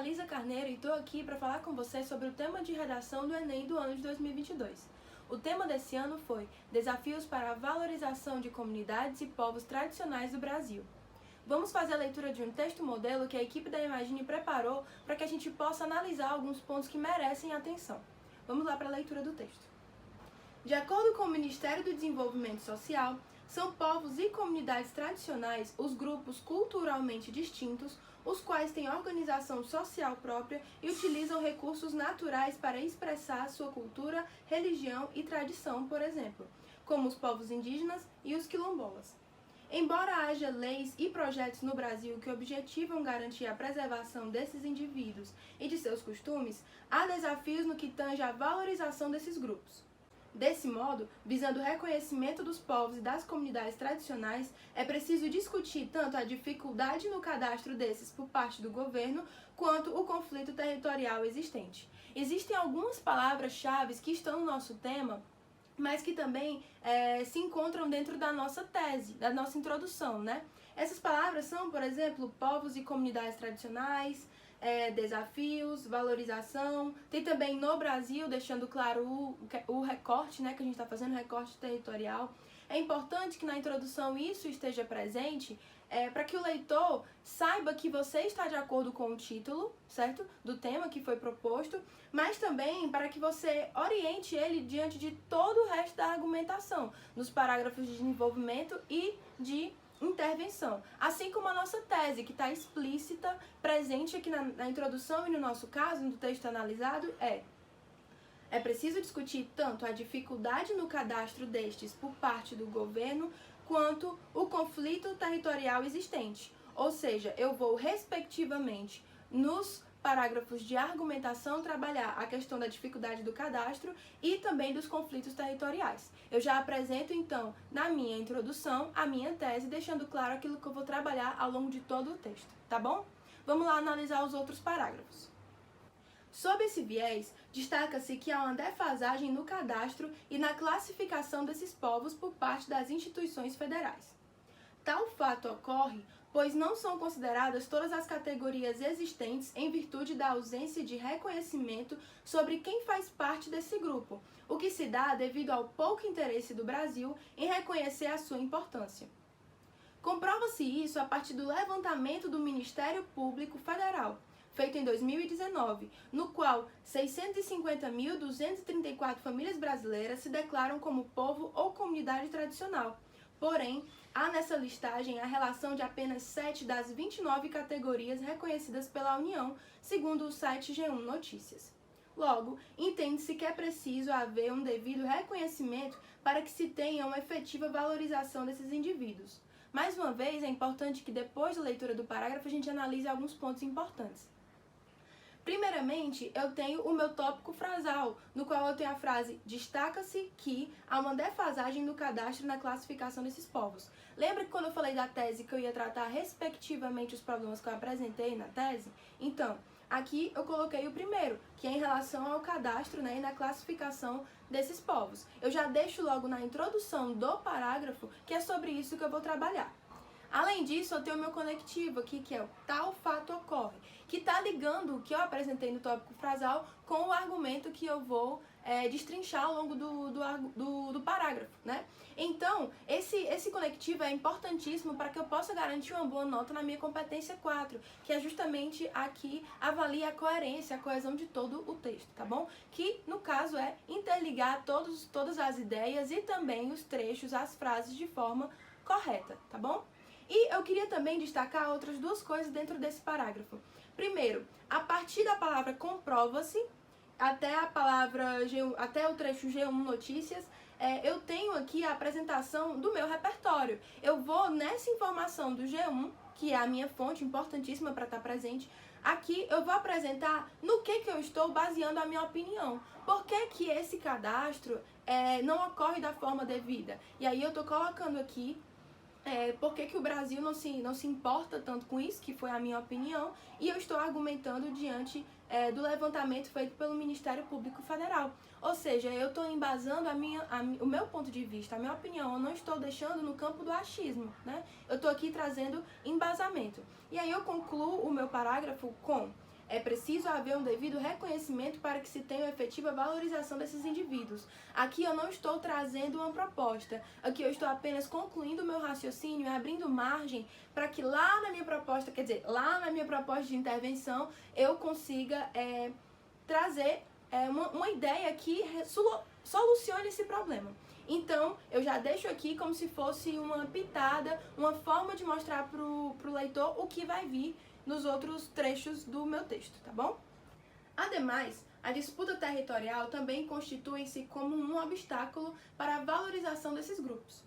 Analisa Carneiro e estou aqui para falar com você sobre o tema de redação do Enem do ano de 2022. O tema desse ano foi Desafios para a valorização de comunidades e povos tradicionais do Brasil. Vamos fazer a leitura de um texto modelo que a equipe da Imagine preparou para que a gente possa analisar alguns pontos que merecem atenção. Vamos lá para a leitura do texto. De acordo com o Ministério do Desenvolvimento Social, são povos e comunidades tradicionais os grupos culturalmente distintos, os quais têm organização social própria e utilizam recursos naturais para expressar sua cultura, religião e tradição, por exemplo, como os povos indígenas e os quilombolas. Embora haja leis e projetos no Brasil que objetivam garantir a preservação desses indivíduos e de seus costumes, há desafios no que tange à valorização desses grupos. Desse modo, visando o reconhecimento dos povos e das comunidades tradicionais, é preciso discutir tanto a dificuldade no cadastro desses por parte do governo, quanto o conflito territorial existente. Existem algumas palavras-chave que estão no nosso tema, mas que também se encontram dentro da nossa tese, da nossa introdução, né? Essas palavras são, por exemplo, povos e comunidades tradicionais, desafios, valorização, tem também no Brasil, deixando claro o recorte, né, que a gente está fazendo, recorte territorial. É importante que na introdução isso esteja presente, para que o leitor saiba que você está de acordo com o título, certo? Do tema que foi proposto, mas também para que você oriente ele diante de todo o resto da argumentação, nos parágrafos de desenvolvimento e de intervenção, assim como a nossa tese, que está explícita, presente aqui na introdução e no nosso caso, no texto analisado, é preciso discutir tanto a dificuldade no cadastro destes por parte do governo, quanto o conflito territorial existente, ou seja, eu vou respectivamente nos parágrafos de argumentação trabalhar a questão da dificuldade do cadastro e também dos conflitos territoriais. Eu já apresento então na minha introdução a minha tese, deixando claro aquilo que eu vou trabalhar ao longo de todo o texto, tá bom? Vamos lá analisar os outros parágrafos. Sob esse viés, destaca-se que há uma defasagem no cadastro e na classificação desses povos por parte das instituições federais. Tal fato ocorre pois não são consideradas todas as categorias existentes em virtude da ausência de reconhecimento sobre quem faz parte desse grupo, o que se dá devido ao pouco interesse do Brasil em reconhecer a sua importância. Comprova-se isso a partir do levantamento do Ministério Público Federal, feito em 2019, no qual 650.234 famílias brasileiras se declaram como povo ou comunidade tradicional. Porém, há nessa listagem a relação de apenas 7 das 29 categorias reconhecidas pela União, segundo o site G1 Notícias. Logo, entende-se que é preciso haver um devido reconhecimento para que se tenha uma efetiva valorização desses indivíduos. Mais uma vez, é importante que depois da leitura do parágrafo a gente analise alguns pontos importantes. Primeiramente, eu tenho o meu tópico frasal, no qual eu tenho a frase destaca-se que há uma defasagem no cadastro e na classificação desses povos. Lembra que quando eu falei da tese que eu ia tratar respectivamente os problemas que eu apresentei na tese? Então, aqui eu coloquei o primeiro, que é em relação ao cadastro, né, e na classificação desses povos. Eu já deixo logo na introdução do parágrafo que é sobre isso que eu vou trabalhar. Além disso, eu tenho o meu conectivo aqui, que é o tal fato ocorre, que está ligando o que eu apresentei no tópico frasal com o argumento que eu vou destrinchar ao longo do parágrafo, né? Então, esse conectivo é importantíssimo para que eu possa garantir uma boa nota na minha competência 4, que é justamente aqui avalia a coerência, a coesão de todo o texto, tá bom? Que, no caso, é interligar todas as ideias e também os trechos, as frases de forma correta, tá bom? E eu queria também destacar outras duas coisas dentro desse parágrafo. Primeiro, a partir da palavra comprova-se, até o trecho G1 Notícias, eu tenho aqui a apresentação do meu repertório. Eu vou nessa informação do G1, que é a minha fonte importantíssima para estar presente, aqui eu vou apresentar no que eu estou baseando a minha opinião. Por que esse cadastro não ocorre da forma devida? E aí eu estou colocando aqui por que o Brasil não se importa tanto com isso, que foi a minha opinião, e eu estou argumentando diante do levantamento feito pelo Ministério Público Federal. Ou seja, eu estou embasando o meu ponto de vista, a minha opinião, eu não estou deixando no campo do achismo, né? Eu estou aqui trazendo embasamento. E aí eu concluo o meu parágrafo com É preciso haver um devido reconhecimento para que se tenha efetiva valorização desses indivíduos. Aqui eu não estou trazendo uma proposta, aqui eu estou apenas concluindo o meu raciocínio e abrindo margem para que lá na minha proposta, de intervenção, eu consiga trazer uma ideia que solucione esse problema. Então, eu já deixo aqui como se fosse uma pitada, uma forma de mostrar pro leitor o que vai vir nos outros trechos do meu texto, tá bom? Ademais, a disputa territorial também constitui-se como um obstáculo para a valorização desses grupos.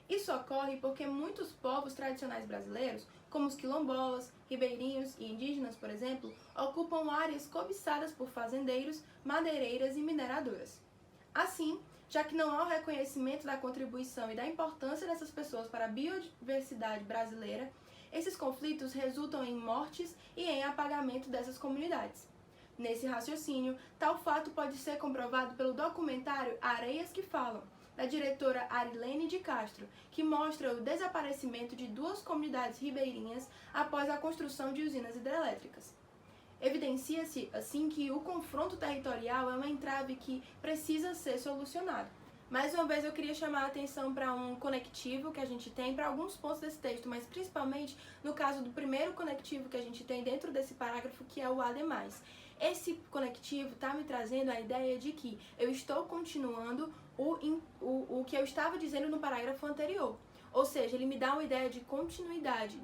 Isso ocorre porque muitos povos tradicionais brasileiros, como os quilombolas, ribeirinhos e indígenas, por exemplo, ocupam áreas cobiçadas por fazendeiros, madeireiras e mineradoras. Assim, já que não há o reconhecimento da contribuição e da importância dessas pessoas para a biodiversidade brasileira, esses conflitos resultam em mortes e em apagamento dessas comunidades. Nesse raciocínio, tal fato pode ser comprovado pelo documentário Areias que Falam, da diretora Arilene de Castro, que mostra o desaparecimento de 2 comunidades ribeirinhas após a construção de usinas hidrelétricas. Evidencia-se, assim, que o confronto territorial é uma entrave que precisa ser solucionado. Mais uma vez eu queria chamar a atenção para um conectivo que a gente tem, para alguns pontos desse texto, mas principalmente no caso do primeiro conectivo que a gente tem dentro desse parágrafo, que é o ademais. Esse conectivo está me trazendo a ideia de que eu estou continuando o que eu estava dizendo no parágrafo anterior. Ou seja, ele me dá uma ideia de continuidade,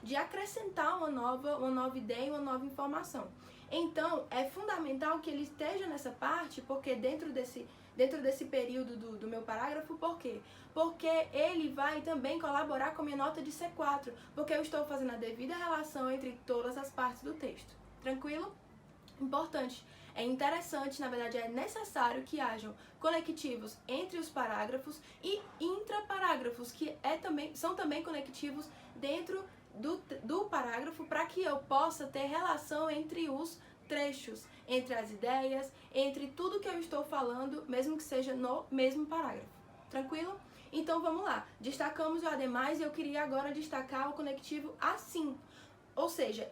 de acrescentar uma nova ideia, uma nova informação. Então, é fundamental que ele esteja nessa parte, porque dentro desse período do meu parágrafo, por quê? Porque ele vai também colaborar com a minha nota de C4, porque eu estou fazendo a devida relação entre todas as partes do texto. Tranquilo? Importante. É interessante, na verdade é necessário que hajam conectivos entre os parágrafos e intraparágrafos, que são também conectivos dentro do parágrafo, para que eu possa ter relação entre os trechos, entre as ideias, entre tudo que eu estou falando, mesmo que seja no mesmo parágrafo. Tranquilo? Então vamos lá. Destacamos o ademais e eu queria agora destacar o conectivo assim. Ou seja,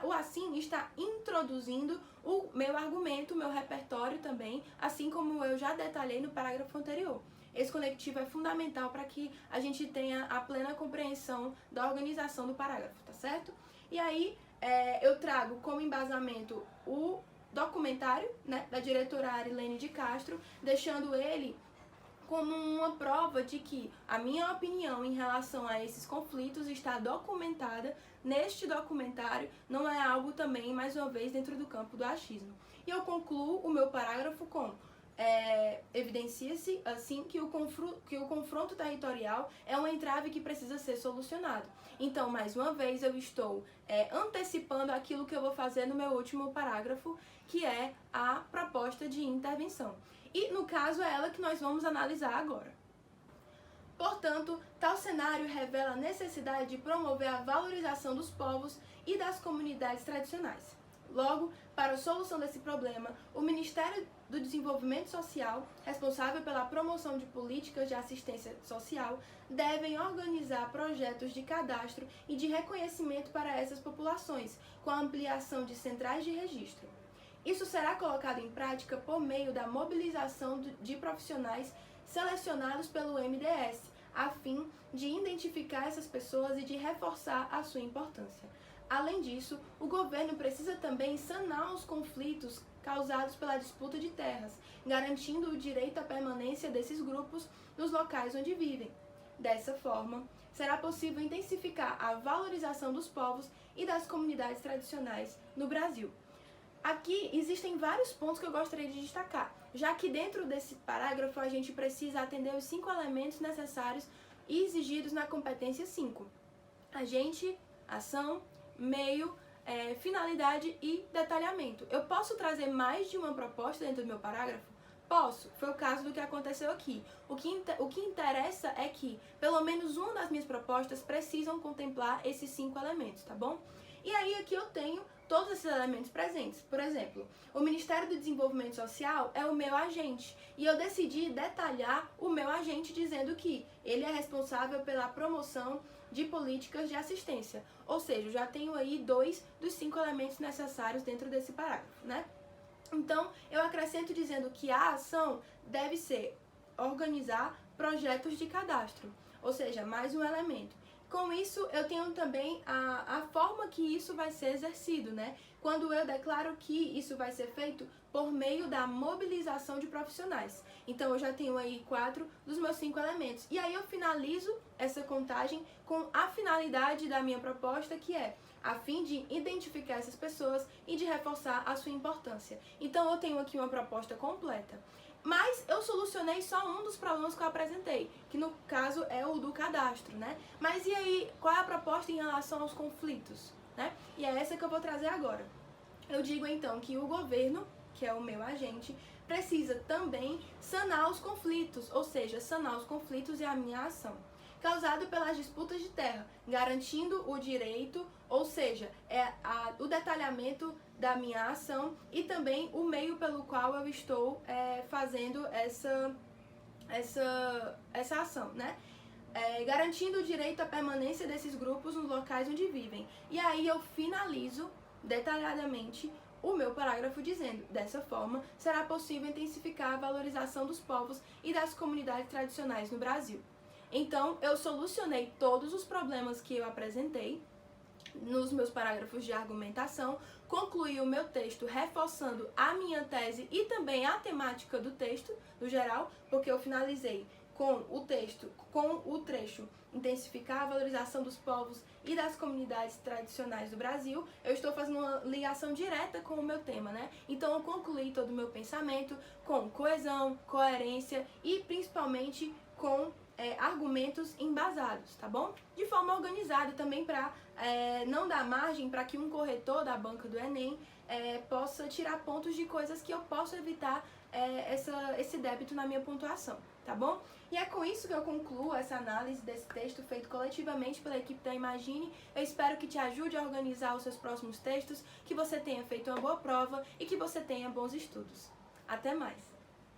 o assim está introduzindo o meu argumento, o meu repertório também, assim como eu já detalhei no parágrafo anterior. Esse conectivo é fundamental para que a gente tenha a plena compreensão da organização do parágrafo, tá certo? E aí, eu trago como embasamento o documentário, né, da diretora Arilene de Castro, deixando ele como uma prova de que a minha opinião em relação a esses conflitos está documentada neste documentário, não é algo também, mais uma vez, dentro do campo do achismo. E eu concluo o meu parágrafo com evidencia-se, assim, que o confronto territorial é um entrave que precisa ser solucionado. Então, mais uma vez, eu estou antecipando aquilo que eu vou fazer no meu último parágrafo, que é a proposta de intervenção. E, no caso, é ela que nós vamos analisar agora. Portanto, tal cenário revela a necessidade de promover a valorização dos povos e das comunidades tradicionais. Logo, para a solução desse problema, o Ministério do Desenvolvimento Social, responsável pela promoção de políticas de assistência social, devem organizar projetos de cadastro e de reconhecimento para essas populações, com a ampliação de centrais de registro. Isso será colocado em prática por meio da mobilização de profissionais selecionados pelo MDS, a fim de identificar essas pessoas e de reforçar a sua importância. Além disso, o governo precisa também sanar os conflitos causados pela disputa de terras, garantindo o direito à permanência desses grupos nos locais onde vivem. Dessa forma, será possível intensificar a valorização dos povos e das comunidades tradicionais no Brasil. Aqui existem vários pontos que eu gostaria de destacar, já que dentro desse parágrafo a gente precisa atender os 5 elementos necessários e exigidos na competência 5. Agente, ação, meio, finalidade e detalhamento. Eu posso trazer mais de uma proposta dentro do meu parágrafo? Posso, foi o caso do que aconteceu aqui. O que interessa é que pelo menos uma das minhas propostas precisam contemplar esses 5 elementos, tá bom? E aí aqui eu tenho todos esses elementos presentes. Por exemplo, o Ministério do Desenvolvimento Social é o meu agente, e eu decidi detalhar o meu agente dizendo que ele é responsável pela promoção de políticas de assistência. Ou seja, eu já tenho aí 2 dos 5 elementos necessários dentro desse parágrafo, né? Então, eu acrescento dizendo que a ação deve ser organizar projetos de cadastro, ou seja, mais um elemento. Com isso, eu tenho também a forma que isso vai ser exercido, né? Quando eu declaro que isso vai ser feito por meio da mobilização de profissionais. Então, eu já tenho aí 4 dos meus 5 elementos. E aí eu finalizo essa contagem com a finalidade da minha proposta, que é a fim de identificar essas pessoas e de reforçar a sua importância. Então, eu tenho aqui uma proposta completa. Mas eu solucionei só um dos problemas que eu apresentei, que no caso é o do cadastro, né? Mas e aí, qual é a proposta em relação aos conflitos, né? E é essa que eu vou trazer agora. Eu digo então que o governo, que é o meu agente, precisa também sanar os conflitos, ou seja, sanar os conflitos é a minha ação, causado pelas disputas de terra, garantindo o direito, ou seja, o detalhamento da minha ação e também o meio pelo qual eu estou fazendo essa ação, né? Garantindo o direito à permanência desses grupos nos locais onde vivem. E aí eu finalizo detalhadamente o meu parágrafo dizendo: dessa forma, será possível intensificar a valorização dos povos e das comunidades tradicionais no Brasil. Então, eu solucionei todos os problemas que eu apresentei nos meus parágrafos de argumentação, concluí o meu texto reforçando a minha tese e também a temática do texto, no geral, porque eu finalizei com o trecho intensificar a valorização dos povos e das comunidades tradicionais do Brasil. Eu estou fazendo uma ligação direta com o meu tema, né? Então eu concluí todo o meu pensamento com coesão, coerência e principalmente com argumentos embasados, tá bom? De forma organizada também para não dar margem para que um corretor da banca do Enem possa tirar pontos de coisas que eu posso evitar esse débito na minha pontuação, tá bom? E é com isso que eu concluo essa análise desse texto feito coletivamente pela equipe da Imagine. Eu espero que te ajude a organizar os seus próximos textos, que você tenha feito uma boa prova e que você tenha bons estudos. Até mais!